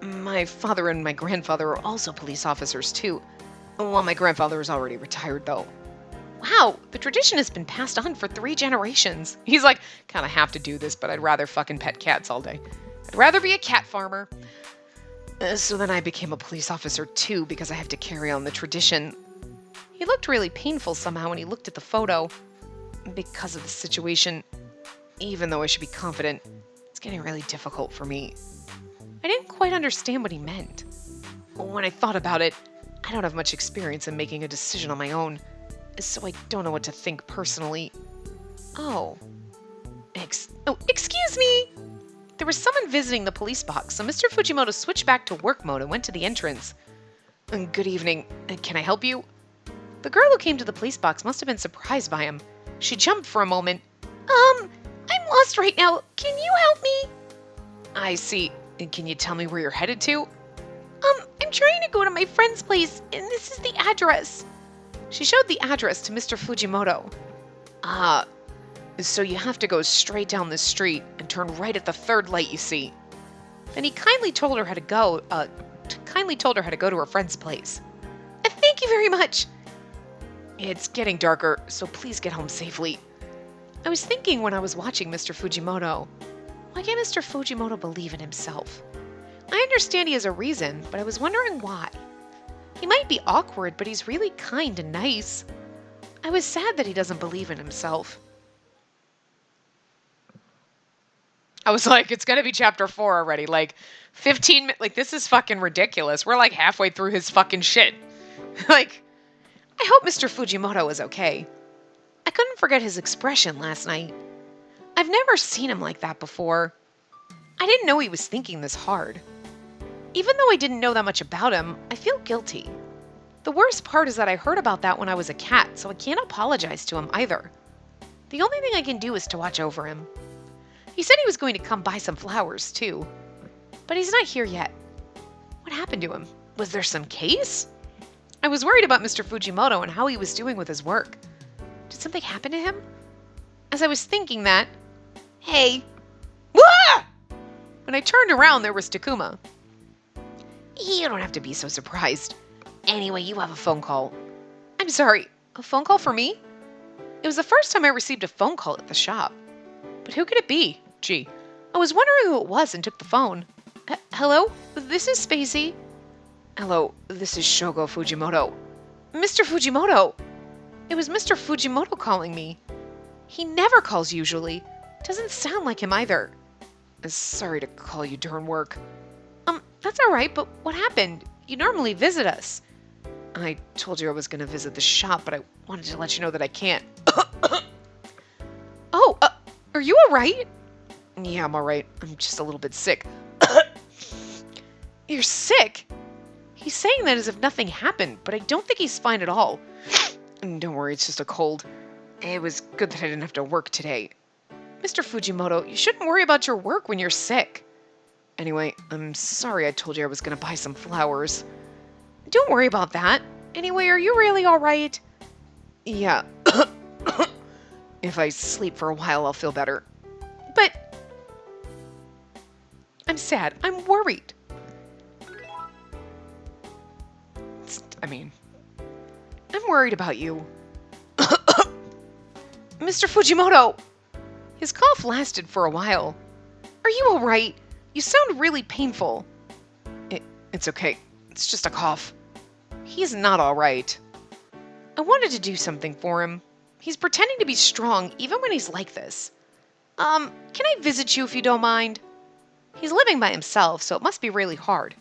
My father and my grandfather are also police officers, too. Well, my grandfather is already retired, though. Wow, the tradition has been passed on for 3 generations. He's like, kind of have to do this, but I'd rather fucking pet cats all day. I'd rather be a cat farmer. So then I became a police officer, too, because I have to carry on the tradition. He looked really painful somehow when he looked at the photo. Because of the situation, even though I should be confident, it's getting really difficult for me. I didn't quite understand what he meant. When I thought about it, I don't have much experience in making a decision on my own, so I don't know what to think personally. Oh. Excuse me! There was someone visiting the police box, so Mr. Fujimoto switched back to work mode and went to the entrance. Good evening. Can I help you? The girl who came to the police box must have been surprised by him. She jumped for a moment. I'm lost right now. Can you help me? I see. Can you tell me where you're headed to? I'm trying to go to my friend's place, and this is the address. She showed the address to Mr. Fujimoto. So you have to go straight down this street and turn right at the 3rd light you see. Then he kindly told her how to go to her friend's place. Thank you very much. It's getting darker, so please get home safely. I was thinking when I was watching Mr. Fujimoto, why can't Mr. Fujimoto believe in himself? I understand he has a reason, but I was wondering why. He might be awkward, but he's really kind and nice. I was sad that he doesn't believe in himself. I was like, it's gonna be chapter 4 already. Like, 15 minutes. Like, this is fucking ridiculous. We're like halfway through his fucking shit. Like, I hope Mr. Fujimoto is okay. I couldn't forget his expression last night. I've never seen him like that before. I didn't know he was thinking this hard. Even though I didn't know that much about him, I feel guilty. The worst part is that I heard about that when I was a cat, so I can't apologize to him either. The only thing I can do is to watch over him. He said he was going to come buy some flowers, too. But he's not here yet. What happened to him? Was there some case? I was worried about Mr. Fujimoto and how he was doing with his work. Did something happen to him? As I was thinking that, hey! Wah! When I turned around, there was Takuma. You don't have to be so surprised. Anyway, you have a phone call. I'm sorry, a phone call for me? It was the first time I received a phone call at the shop. But who could it be? Gee, I was wondering who it was and took the phone. Hello? This is Spacey. Hello, this is Shogo Fujimoto. Mr. Fujimoto! It was Mr. Fujimoto calling me. He never calls usually. Doesn't sound like him either. Sorry to call you during work. That's alright, but what happened? You normally visit us. I told you I was going to visit the shop, but I wanted to let you know that I can't. Oh, are you alright? Yeah, I'm alright. I'm just a little bit sick. You're sick? He's saying that as if nothing happened, but I don't think he's fine at all. Don't worry, it's just a cold. It was good that I didn't have to work today. Mr. Fujimoto, you shouldn't worry about your work when you're sick. Anyway, I'm sorry I told you I was going to buy some flowers. Don't worry about that. Anyway, are you really alright? Yeah. If I sleep for a while, I'll feel better. But I'm sad. I'm worried. I'm worried about you. Mr. Fujimoto! His cough lasted for a while. Are you all right? You sound really painful. It's okay. It's just a cough. He's not all right. I wanted to do something for him. He's pretending to be strong even when he's like this. Can I visit you if you don't mind? He's living by himself, so it must be really hard.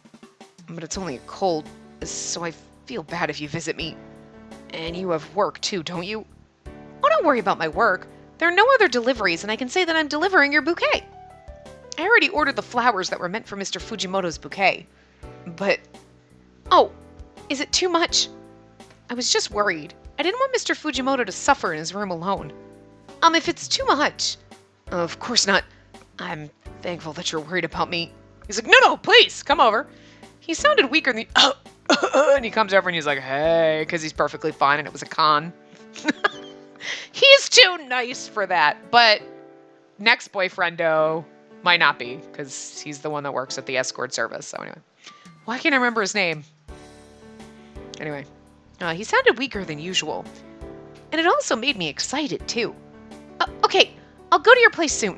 But it's only a cold, so I feel bad if you visit me. And you have work too, don't you? Oh, don't worry about my work. There are no other deliveries, and I can say that I'm delivering your bouquet. I already ordered the flowers that were meant for Mr. Fujimoto's bouquet. But... Oh, is it too much? I was just worried. I didn't want Mr. Fujimoto to suffer in his room alone. If it's too much... Of course not. I'm thankful that you're worried about me. He's like, no, please, come over. He sounded weaker than... and he comes over and he's like, hey, because he's perfectly fine and it was a con. He's too nice for that. But next boyfriendo might not be, because he's the one that works at the escort service. So anyway, why can't I remember his name? Anyway, he sounded weaker than usual. And it also made me excited, too. Okay, I'll go to your place soon.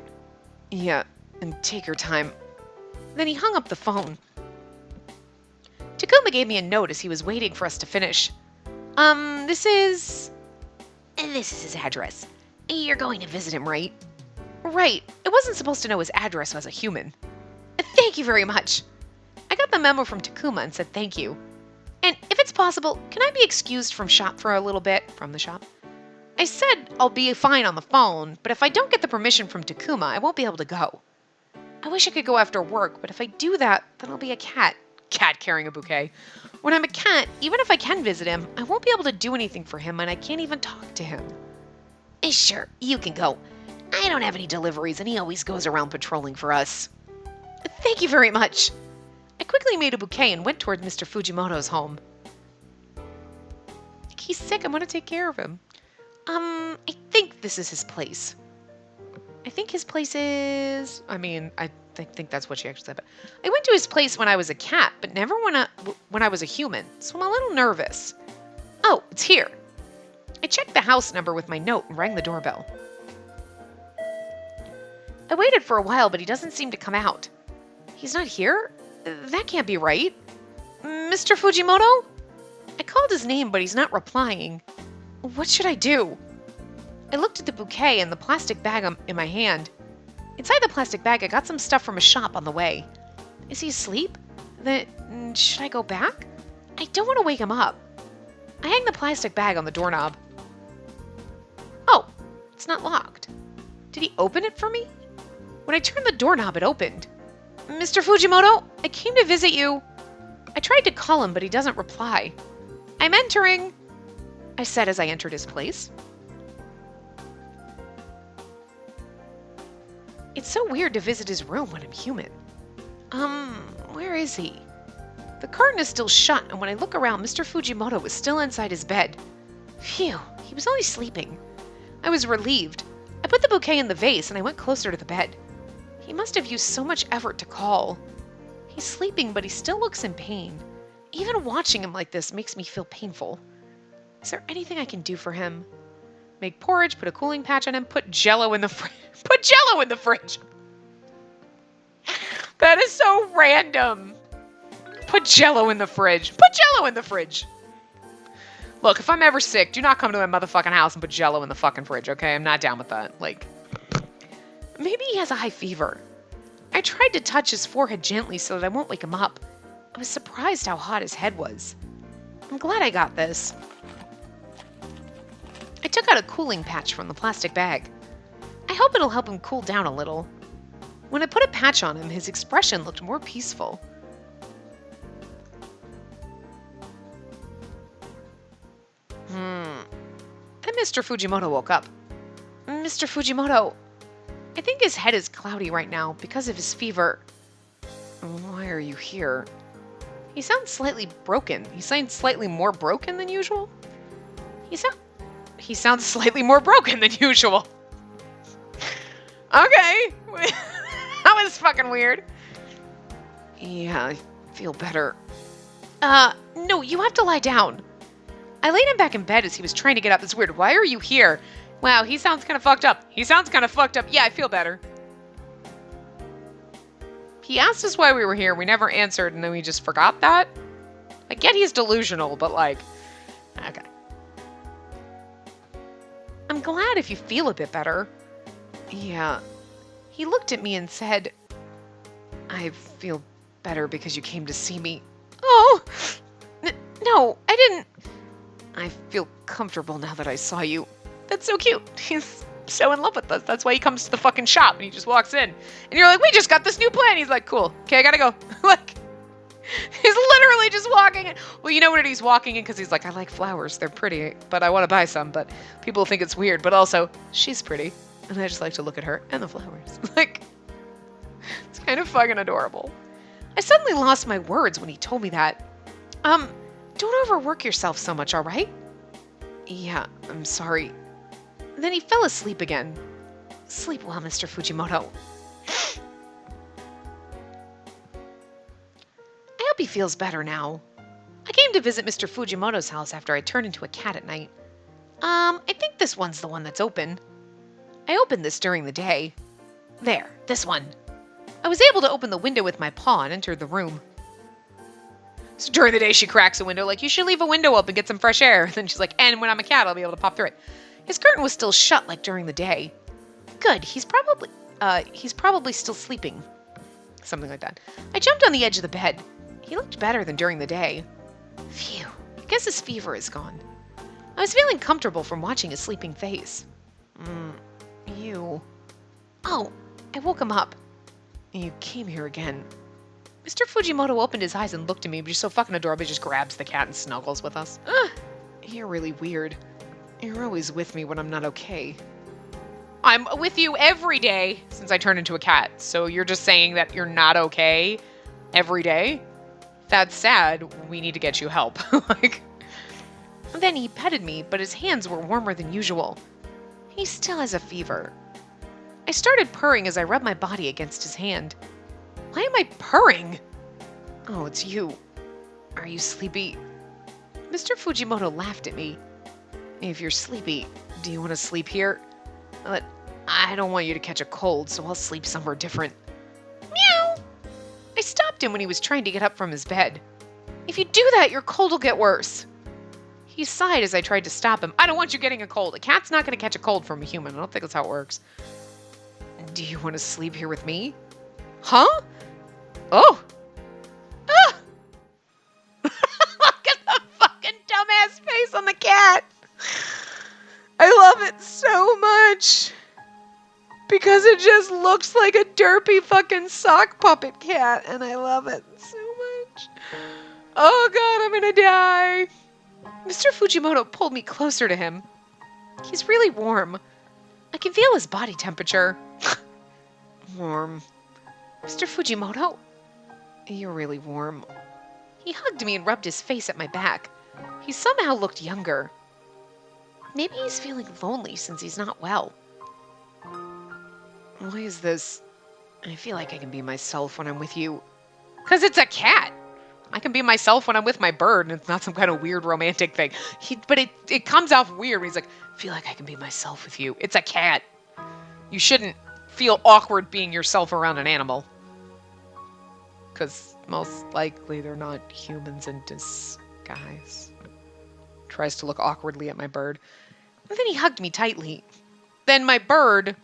Yeah, and take your time. Then he hung up the phone. Takuma gave me a note as he was waiting for us to finish. This is his address. You're going to visit him, right? Right. It wasn't supposed to know his address as a human. Thank you very much. I got the memo from Takuma and said thank you. And if it's possible, can I be excused from the shop for a little bit? I said I'll be fine on the phone, but if I don't get the permission from Takuma, I won't be able to go. I wish I could go after work, but if I do that, then I'll be a cat. Cat carrying a bouquet. When I'm a cat, even if I can visit him, I won't be able to do anything for him, and I can't even talk to him. Sure, you can go. I don't have any deliveries, and he always goes around patrolling for us. Thank you very much. I quickly made a bouquet and went toward Mr. Fujimoto's home. He's sick. I'm going to take care of him. I think this is his place. I think his place is... I think that's what she actually said. But I went to his place when I was a cat, but never when I was a human, so I'm a little nervous. Oh, it's here. I checked the house number with my note and rang the doorbell. I waited for a while, but he doesn't seem to come out. He's not here? That can't be right. Mr. Fujimoto? I called his name, but he's not replying. What should I do? I looked at the bouquet and the plastic bag in my hand. Inside the plastic bag, I got some stuff from a shop on the way. Is he asleep? Then should I go back? I don't want to wake him up. I hang the plastic bag on the doorknob. Oh, it's not locked. Did he open it for me? When I turned the doorknob, it opened. Mr. Fujimoto, I came to visit you. I tried to call him, but he doesn't reply. I'm entering, I said as I entered his place. It's so weird to visit his room when I'm human. Where is he? The curtain is still shut, and when I look around, Mr. Fujimoto was still inside his bed. Phew, he was only sleeping. I was relieved. I put the bouquet in the vase, and I went closer to the bed. He must have used so much effort to call. He's sleeping, but he still looks in pain. Even watching him like this makes me feel painful. Is there anything I can do for him? Make porridge, put a cooling patch on him, put Jell-O in the fridge. Put Jell-O in the fridge! That is so random. Put Jell-O in the fridge. Put Jell-O in the fridge! Look, if I'm ever sick, do not come to my motherfucking house and put Jell-O in the fucking fridge, okay? I'm not down with that. Like, maybe he has a high fever. I tried to touch his forehead gently so that I won't wake him up. I was surprised how hot his head was. I'm glad I got this. I took out a cooling patch from the plastic bag. I hope it'll help him cool down a little. When I put a patch on him, his expression looked more peaceful. Then Mr. Fujimoto woke up. Mr. Fujimoto, I think his head is cloudy right now because of his fever. Why are you here? He sounds slightly broken. He sounds slightly more broken than usual. He sounds slightly more broken than usual. Okay. That was fucking weird. Yeah, I feel better. No, you have to lie down. I laid him back in bed as he was trying to get up. It's weird. Why are you here? Wow, he sounds kind of fucked up. Yeah, I feel better. He asked us why we were here. We never answered, and then we just forgot that. I get he's delusional, but like, okay. I'm glad if you feel a bit better. Yeah. He looked at me and said, I feel better because you came to see me. Oh! No, I didn't. I feel comfortable now that I saw you. That's so cute. He's so in love with us. That's why he comes to the fucking shop and he just walks in. And you're like, we just got this new plan. He's like, cool. Okay, I gotta go. Like, he's literally just walking in. Well, you know what he's walking in because he's like, I like flowers. They're pretty, but I want to buy some. But people think it's weird. But also, she's pretty. And I just like to look at her and the flowers. Like, it's kind of fucking adorable. I suddenly lost my words when he told me that. Don't overwork yourself so much, all right? Yeah, I'm sorry. Then he fell asleep again. Sleep well, Mr. Fujimoto. I hope he feels better now. I came to visit Mr. Fujimoto's house after I turned into a cat at night. I think this one's the one that's open. I opened this during the day. There, this one. I was able to open the window with my paw and entered the room. So during the day, she cracks a window, like, you should leave a window open, get some fresh air. And then she's like, and when I'm a cat, I'll be able to pop through it. His curtain was still shut like during the day. Good, he's probably still sleeping. Something like that. I jumped on the edge of the bed. He looked better than during the day. Phew, I guess his fever is gone. I was feeling comfortable from watching his sleeping face. You. Oh, I woke him up. You came here again. Mr. Fujimoto opened his eyes and looked at me, but he's so fucking adorable, he just grabs the cat and snuggles with us. You're really weird. You're always with me when I'm not okay. I'm with you every day since I turned into a cat. So you're just saying that you're not okay every day? That's sad. We need to get you help. Like, then he petted me, but his hands were warmer than usual. He still has a fever. I started purring as I rubbed my body against his hand. Why am I purring? Oh, it's you. Are you sleepy? Mr. Fujimoto laughed at me. If you're sleepy, do you want to sleep here? But I don't want you to catch a cold, so I'll sleep somewhere different. Meow! I stopped him when he was trying to get up from his bed. If you do that, your cold will get worse. He sighed as I tried to stop him. I don't want you getting a cold. A cat's not going to catch a cold from a human. I don't think that's how it works. Do you want to sleep here with me? Huh? Oh! Ah! Look at the fucking dumbass face on the cat! I love it so much! Because it just looks like a derpy fucking sock puppet cat, and I love it so much. Oh god, I'm gonna die! Mr. Fujimoto pulled me closer to him. He's really warm. I can feel his body temperature. Warm. Mr. Fujimoto? You're really warm. He hugged me and rubbed his face at my back. He somehow looked younger. Maybe he's feeling lonely since he's not well. Why is this? I feel like I can be myself when I'm with you. Because it's a cat. I can be myself when I'm with my bird, and it's not some kind of weird romantic thing. But it comes off weird when he's like, I feel like I can be myself with you. It's a cat. You shouldn't feel awkward being yourself around an animal. Because most likely they're not humans in disguise. Tries to look awkwardly at my bird. And then he hugged me tightly. Then my bird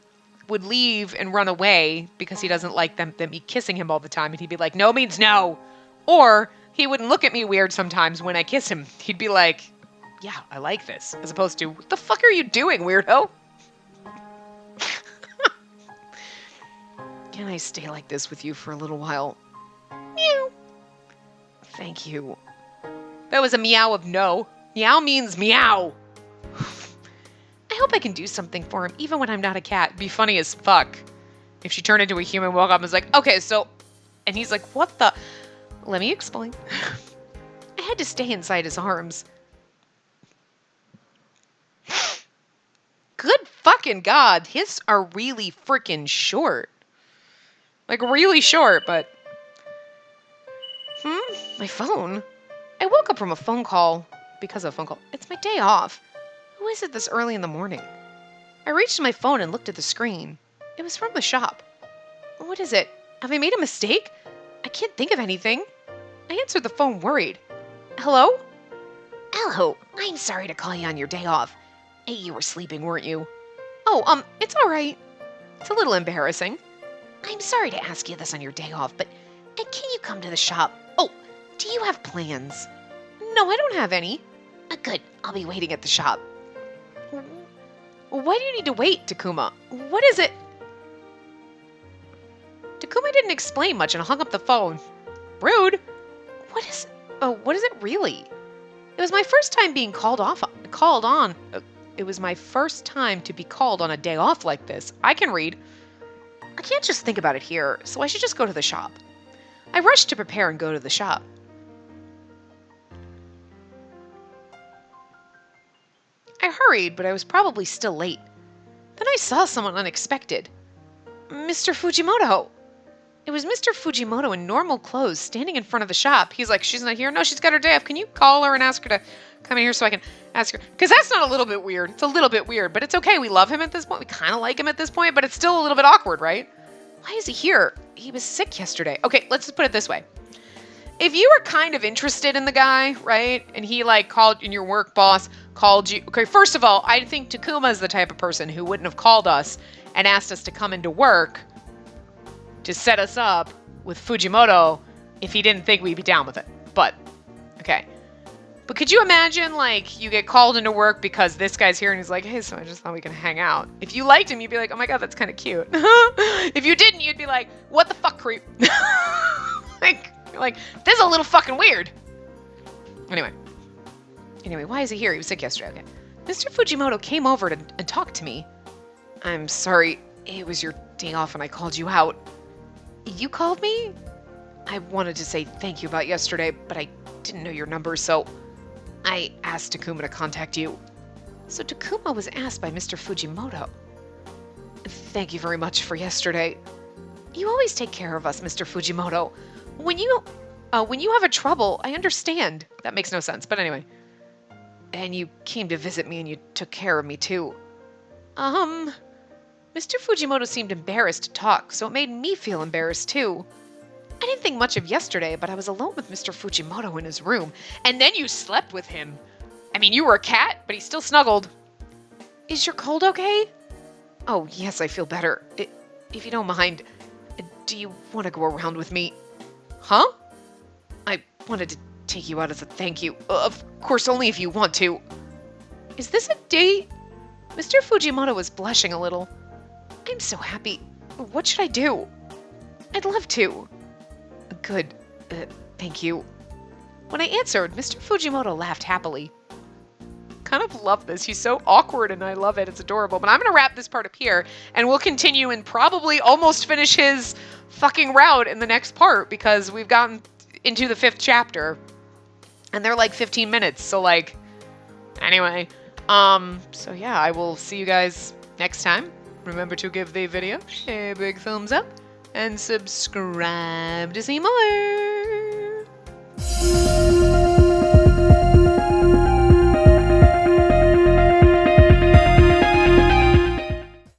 would leave and run away because he doesn't like them be kissing him all the time. And he'd be like, no means no. Or he wouldn't look at me weird sometimes when I kiss him. He'd be like, yeah, I like this. As opposed to, what the fuck are you doing, weirdo? Can I stay like this with you for a little while? Meow. Thank you. That was a meow of no. Meow means meow. I hope I can do something for him, even when I'm not a cat. It'd be funny as fuck if she turned into a human, woke up and was like, okay, so... And he's like, what the... Let me explain. I had to stay inside his arms. Good fucking God. His are really freaking short. Like, really short, but... My phone? I woke up from a phone call. Because of a phone call. It's my day off. Who is it this early in the morning? I reached my phone and looked at the screen. It was from the shop. What is it? Have I made a mistake? I can't think of anything. I answered the phone worried. Hello? Hello, I'm sorry to call you on your day off. Hey, you were sleeping, weren't you? Oh, it's all right. It's a little embarrassing. I'm sorry to ask you this on your day off, but can you come to the shop? Oh, do you have plans? No, I don't have any. Good, I'll be waiting at the shop. Why do you need to wait, Takuma? What is it? Takuma didn't explain much and hung up the phone. Rude. What is it really? It was my first time being called on. It was my first time to be called on a day off like this. I can read. I can't just think about it here, so I should just go to the shop. I rushed to prepare and go to the shop. I hurried, but I was probably still late. Then I saw someone unexpected. Mr. Fujimoto. It was Mr. Fujimoto in normal clothes standing in front of the shop. He's like, she's not here? No, she's got her day off. Can you call her and ask her to come in here so I can ask her? Because that's not a little bit weird. It's a little bit weird, but it's okay. We love him at this point. We kind of like him at this point, but it's still a little bit awkward, right? Why is he here? He was sick yesterday. Okay, let's just put it this way. If you were kind of interested in the guy, right, and he like called, and your work boss called you. Okay, first of all, I think Takuma is the type of person who wouldn't have called us and asked us to come into work to set us up with Fujimoto if he didn't think we'd be down with it. But, okay. But could you imagine, like, you get called into work because this guy's here and he's like, hey, so I just thought we could hang out. If you liked him, you'd be like, oh my god, that's kind of cute. If you didn't, you'd be like, what the fuck, creep? like, this is a little fucking weird. Anyway, why is he here? He was sick yesterday. Okay. Mr. Fujimoto came over and talked to me. I'm sorry, it was your day off and I called you out. You called me? I wanted to say thank you about yesterday, but I didn't know your number, so I asked Takuma to contact you. So Takuma was asked by Mr. Fujimoto. Thank you very much for yesterday. You always take care of us, Mr. Fujimoto. When you have a trouble, I understand. That makes no sense, but anyway. And you came to visit me and you took care of me too. Mr. Fujimoto seemed embarrassed to talk, so it made me feel embarrassed too. I didn't think much of yesterday, but I was alone with Mr. Fujimoto in his room, and then you slept with him. I mean, you were a cat, but he still snuggled. Is your cold okay? Oh, yes, I feel better. If you don't mind, do you want to go around with me? Huh? I wanted to take you out as a thank you. Of course, only if you want to. Is this a date? Mr. Fujimoto was blushing a little. I'm so happy. What should I do? I'd love to. Good. Thank you. When I answered, Mr. Fujimoto laughed happily. Kind of love this. He's so awkward and I love it. It's adorable. But I'm going to wrap this part up here and we'll continue and probably almost finish his fucking route in the next part because we've gotten into the 5th chapter and they're like 15 minutes. So like, anyway, so yeah, I will see you guys next time. Remember to give the video a big thumbs up and subscribe to see more.